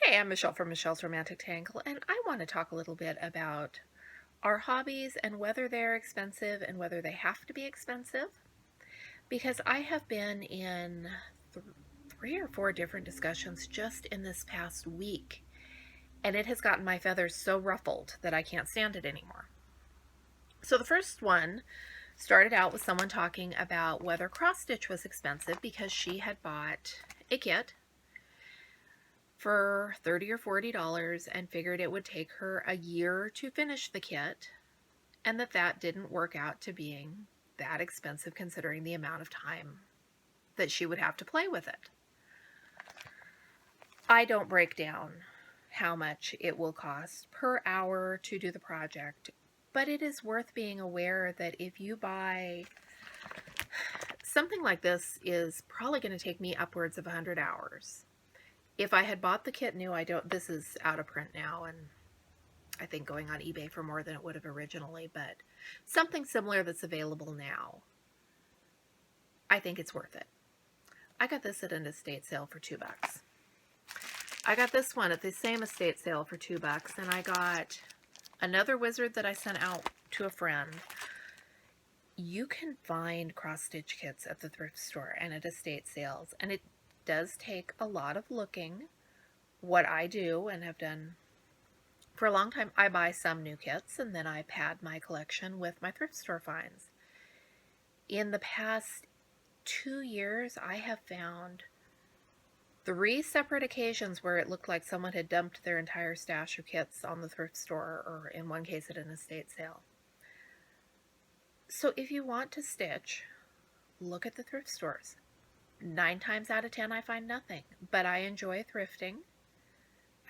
Hey, I'm Michelle from Michelle's Romantic Tangle, and I want to talk a little bit about our hobbies and whether they're expensive and whether they have to be expensive. Because I have been in th- three or four different discussions just in this past week, and it has gotten my feathers so ruffled that I can't stand it anymore. So the first one started out with someone talking about whether cross stitch was expensive because she had bought a kit for $30 or $40 and figured it would take her a year to finish the kit, and that didn't work out to being that expensive considering the amount of time that she would have to play with it. I don't break down how much it will cost per hour to do the project, but it is worth being aware that if you buy something like this is probably going to take me upwards of 100 hours. If I had bought the kit new, this is out of print now, and I think going on eBay for more than it would have originally, but something similar that's available now, I think it's worth it. I got this at an estate sale for $2. I got this one at the same estate sale for $2, and I got another wizard that I sent out to a friend. You can find cross-stitch kits at the thrift store and at estate sales, and it does take a lot of looking. What I do and have done for a long time, I buy some new kits and then I pad my collection with my thrift store finds. In the past 2 years, I have found 3 separate occasions where it looked like someone had dumped their entire stash of kits on the thrift store, or in one case at an estate sale. So if you want to stitch, look at the thrift stores. 9 times out of 10 I find nothing, but I enjoy thrifting.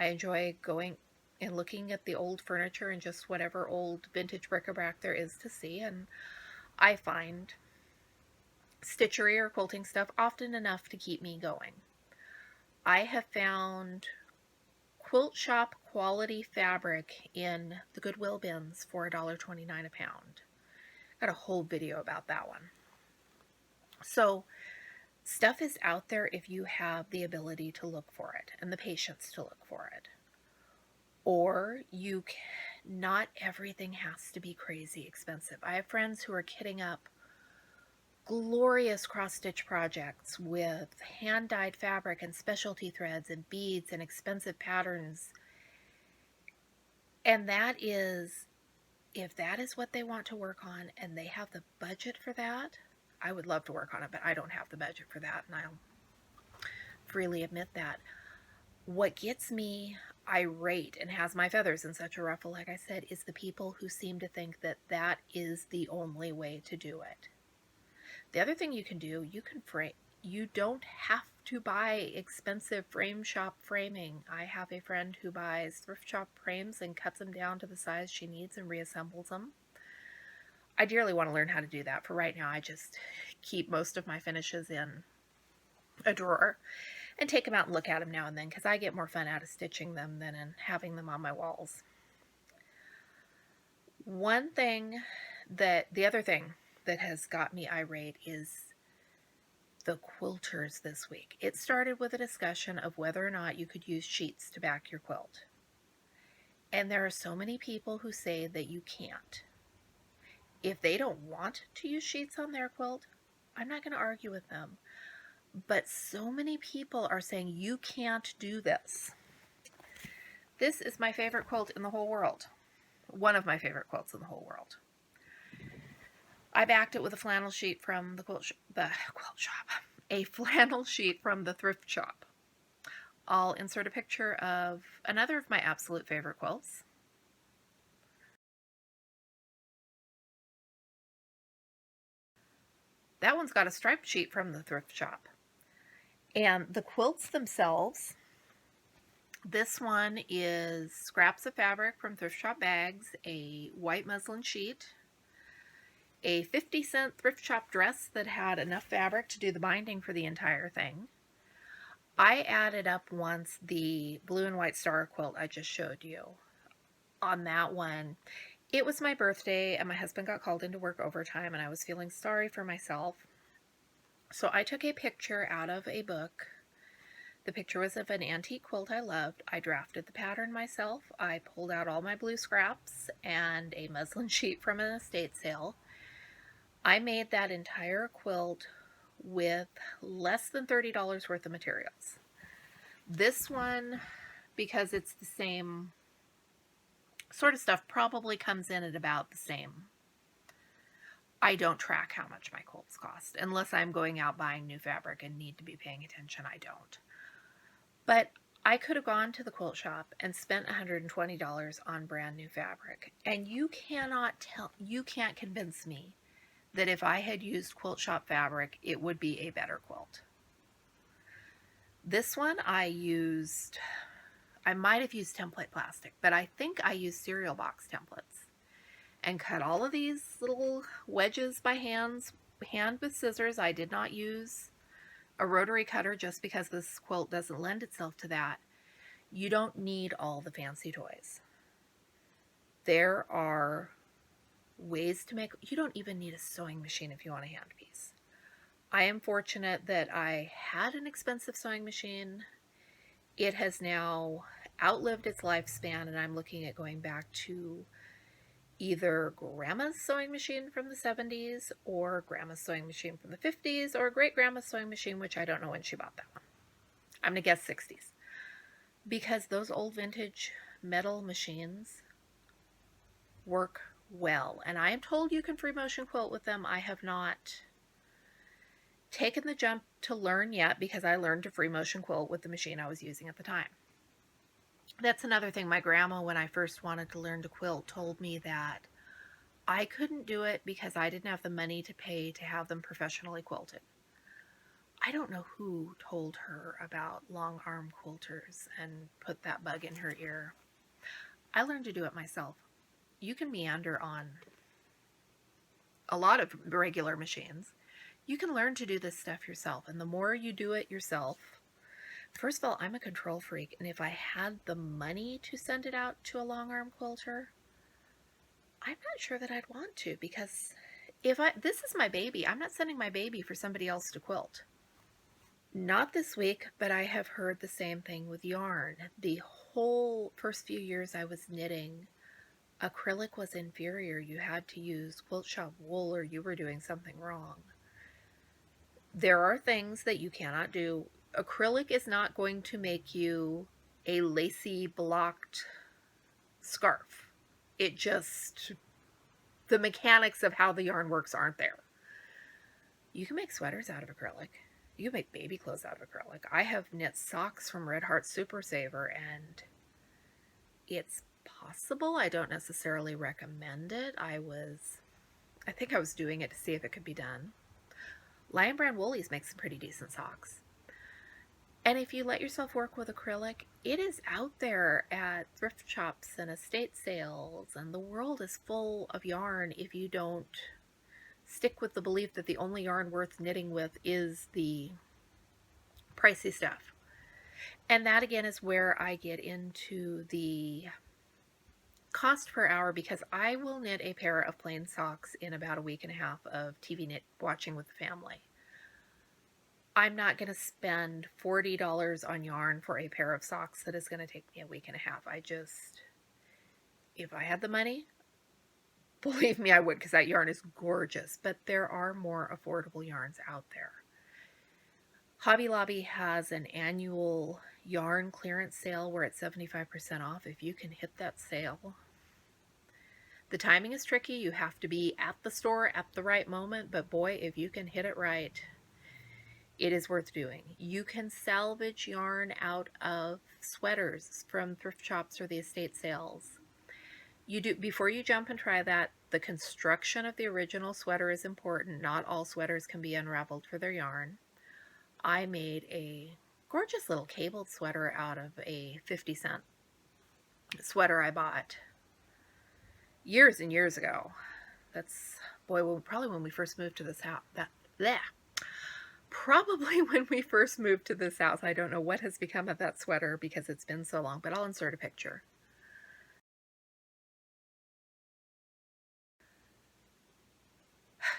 I enjoy going and looking at the old furniture and just whatever old vintage bric-a-brac there is to see, and I find stitchery or quilting stuff often enough to keep me going. I have found quilt shop quality fabric in the Goodwill bins for $1.29 a pound. Got a whole video about that one. So stuff is out there if you have the ability to look for it and the patience to look for it. Or not everything has to be crazy expensive. I have friends who are kitting up glorious cross-stitch projects with hand-dyed fabric and specialty threads and beads and expensive patterns. And if that is what they want to work on and they have the budget for that, I would love to work on it, but I don't have the budget for that, and I'll freely admit that. What gets me irate and has my feathers in such a ruffle, like I said, is the people who seem to think that that is the only way to do it. The other thing you can do, you can frame. You don't have to buy expensive frame shop framing. I have a friend who buys thrift shop frames and cuts them down to the size she needs and reassembles them. I dearly want to learn how to do that. For right now, I just keep most of my finishes in a drawer and take them out and look at them now and then because I get more fun out of stitching them than in having them on my walls. The other thing that has got me irate is the quilters this week. It started with a discussion of whether or not you could use sheets to back your quilt. And there are so many people who say that you can't. If they don't want to use sheets on their quilt, I'm not going to argue with them. But so many people are saying you can't do this. This is my favorite quilt in the whole world. One of my favorite quilts in the whole world. I backed it with a flannel sheet from the quilt shop. A flannel sheet from the thrift shop. I'll insert a picture of another of my absolute favorite quilts. That one's got a striped sheet from the thrift shop. And the quilts themselves, this one is scraps of fabric from thrift shop bags, a white muslin sheet, a 50-cent thrift shop dress that had enough fabric to do the binding for the entire thing. I added up once the blue and white star quilt I just showed you. On that one, it was my birthday and my husband got called into work overtime and I was feeling sorry for myself. So I took a picture out of a book The picture was of an antique quilt I loved. I drafted the pattern myself. I pulled out all my blue scraps and a muslin sheet from an estate sale. I made that entire quilt with less than $30 worth of materials. This one, because it's the same sort of stuff, probably comes in at about the same. I don't track how much my quilts cost unless I'm going out buying new fabric and need to be paying attention. I don't. But I could have gone to the quilt shop and spent $120 on brand new fabric. And you can't convince me that if I had used quilt shop fabric, it would be a better quilt. This one I might have used template plastic, but I think I used cereal box templates and cut all of these little wedges by hand with scissors. I did not use a rotary cutter just because this quilt doesn't lend itself to that. You don't need all the fancy toys. There are ways to make, you don't even need a sewing machine if you want a hand piece. I am fortunate that I had an expensive sewing machine. It has now outlived its lifespan, and I'm looking at going back to either grandma's sewing machine from the 70s or grandma's sewing machine from the 50s or great grandma's sewing machine, which I don't know when she bought that one. I'm going to guess 60s. Because those old vintage metal machines work well. And I am told you can free motion quilt with them. I have not taken the jump to learn yet because I learned to free motion quilt with the machine I was using at the time. That's another thing. My grandma, when I first wanted to learn to quilt, told me that I couldn't do it because I didn't have the money to pay to have them professionally quilted. I don't know who told her about long arm quilters and put that bug in her ear. I learned to do it myself. You can meander on a lot of regular machines. You can learn to do this stuff yourself, and the more you do it yourself, first of all, I'm a control freak, and if I had the money to send it out to a long arm quilter, I'm not sure that I'd want to, because this is my baby. I'm not sending my baby for somebody else to quilt. Not this week, but I have heard the same thing with yarn. The whole first few years I was knitting, acrylic was inferior. You had to use quilt shop wool or you were doing something wrong. There are things that you cannot do. Acrylic is not going to make you a lacy blocked scarf. It just, the mechanics of how the yarn works aren't there. You can make sweaters out of acrylic. You can make baby clothes out of acrylic. I have knit socks from Red Heart Super Saver, and it's possible. I don't necessarily recommend it. I think I was doing it to see if it could be done. Lion Brand Woolies makes some pretty decent socks. And if you let yourself work with acrylic, it is out there at thrift shops and estate sales, and the world is full of yarn if you don't stick with the belief that the only yarn worth knitting with is the pricey stuff. And that again is where I get into the cost per hour, because I will knit a pair of plain socks in about a week and a half of TV knit watching with the family. I'm not going to spend $40 on yarn for a pair of socks that is going to take me a week and a half. If I had the money, believe me, I would, because that yarn is gorgeous. But there are more affordable yarns out there. Hobby Lobby has an annual yarn clearance sale where it's 75% off. If you can hit that sale, the timing is tricky. You have to be at the store at the right moment. But boy, if you can hit it right, it is worth doing. You can salvage yarn out of sweaters from thrift shops or the estate sales. Before you jump and try that, the construction of the original sweater is important. Not all sweaters can be unraveled for their yarn. I made a gorgeous little cabled sweater out of a 50-cent sweater I bought years and years ago. That's, boy, probably when we first moved to this house. Probably when we first moved to this house. I don't know what has become of that sweater because it's been so long, but I'll insert a picture.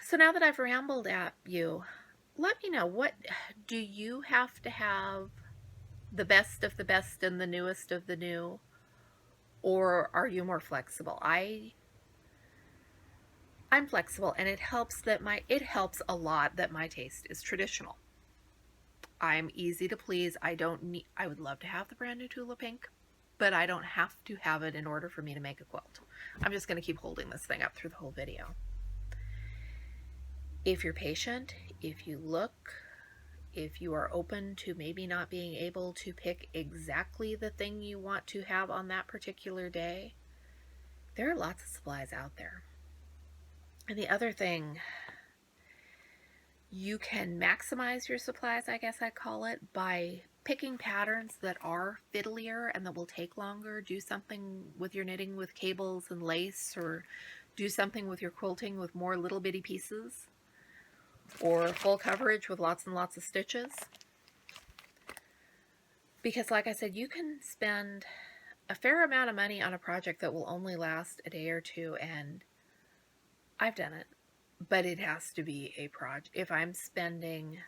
So now that I've rambled at you, let me know, what do you have to have the best of the best and the newest of the new, or are you more flexible? I'm flexible, and it helps a lot that my taste is traditional. I'm easy to please. I would love to have the brand new Tula Pink, but I don't have to have it in order for me to make a quilt. I'm just going to keep holding this thing up through the whole video. If you're patient, if you look, if you are open to maybe not being able to pick exactly the thing you want to have on that particular day, there are lots of supplies out there. And the other thing, you can maximize your supplies, I guess I'd call it, by picking patterns that are fiddlier and that will take longer. Do something with your knitting with cables and lace, or do something with your quilting with more little bitty pieces, or full coverage with lots and lots of stitches. Because like I said, you can spend a fair amount of money on a project that will only last a day or two, and I've done it, but it has to be a project. If I'm spending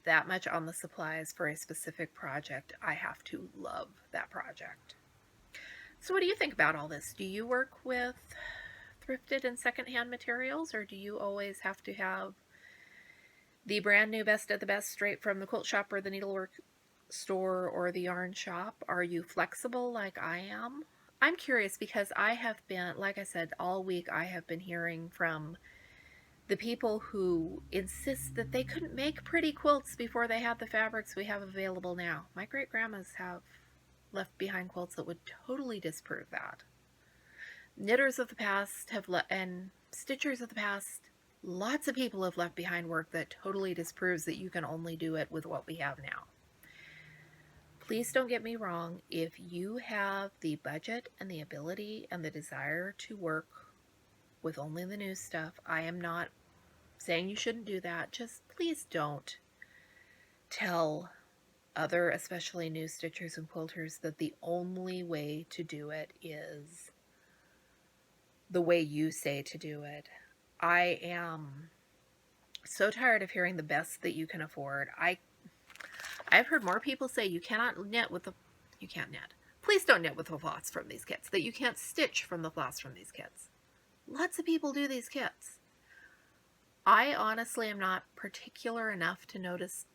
that much on the supplies for a specific project, I have to love that project. So what do you think about all this? Do you work with thrifted and secondhand materials, or do you always have to have the brand new best of the best straight from the quilt shop or the needlework store or the yarn shop? Are you flexible like I am? I'm curious because I have been, like I said, all week I have been hearing from the people who insist that they couldn't make pretty quilts before they had the fabrics we have available now. My great grandmas have left behind quilts that would totally disprove that. Knitters of the past and stitchers of the past, lots of people have left behind work that totally disproves that you can only do it with what we have now. Please don't get me wrong. If you have the budget and the ability and the desire to work with only the new stuff, I am not saying you shouldn't do that. Just please don't tell other, especially new stitchers and quilters, that the only way to do it is the way you say to do it. I am so tired of hearing the best that you can afford. I've heard more people say you cannot knit with the, you can't knit. Please don't knit with the floss from these kits, that you can't stitch from the floss from these kits. Lots of people do these kits. I honestly am not particular enough to notice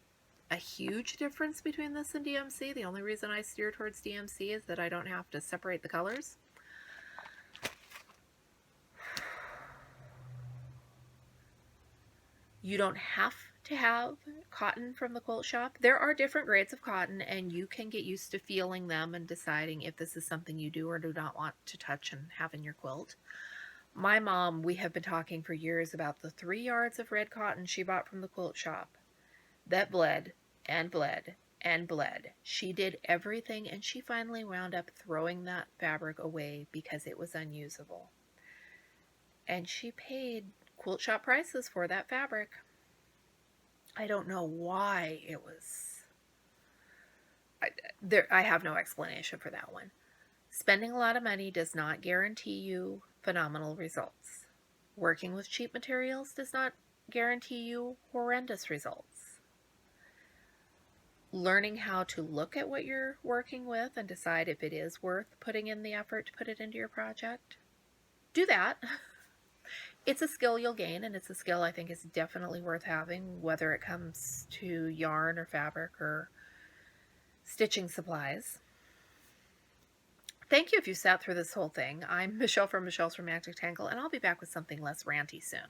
a huge difference between this and DMC. The only reason I steer towards DMC is that I don't have to separate the colors. You don't have to have cotton from the quilt shop. There are different grades of cotton, and you can get used to feeling them and deciding if this is something you do or do not want to touch and have in your quilt. My mom, we have been talking for years about the 3 yards of red cotton she bought from the quilt shop that bled and bled and bled. She did everything, and she finally wound up throwing that fabric away because it was unusable. And she paid quilt shop prices for that fabric. I don't know why it was. I have no explanation for that one. Spending a lot of money does not guarantee you phenomenal results. Working with cheap materials does not guarantee you horrendous results. Learning how to look at what you're working with and decide if it is worth putting in the effort to put it into your project, do that. It's a skill you'll gain, and it's a skill I think is definitely worth having, whether it comes to yarn or fabric or stitching supplies. Thank you if you sat through this whole thing. I'm Michelle from Michelle's Romantic Tangle, and I'll be back with something less ranty soon.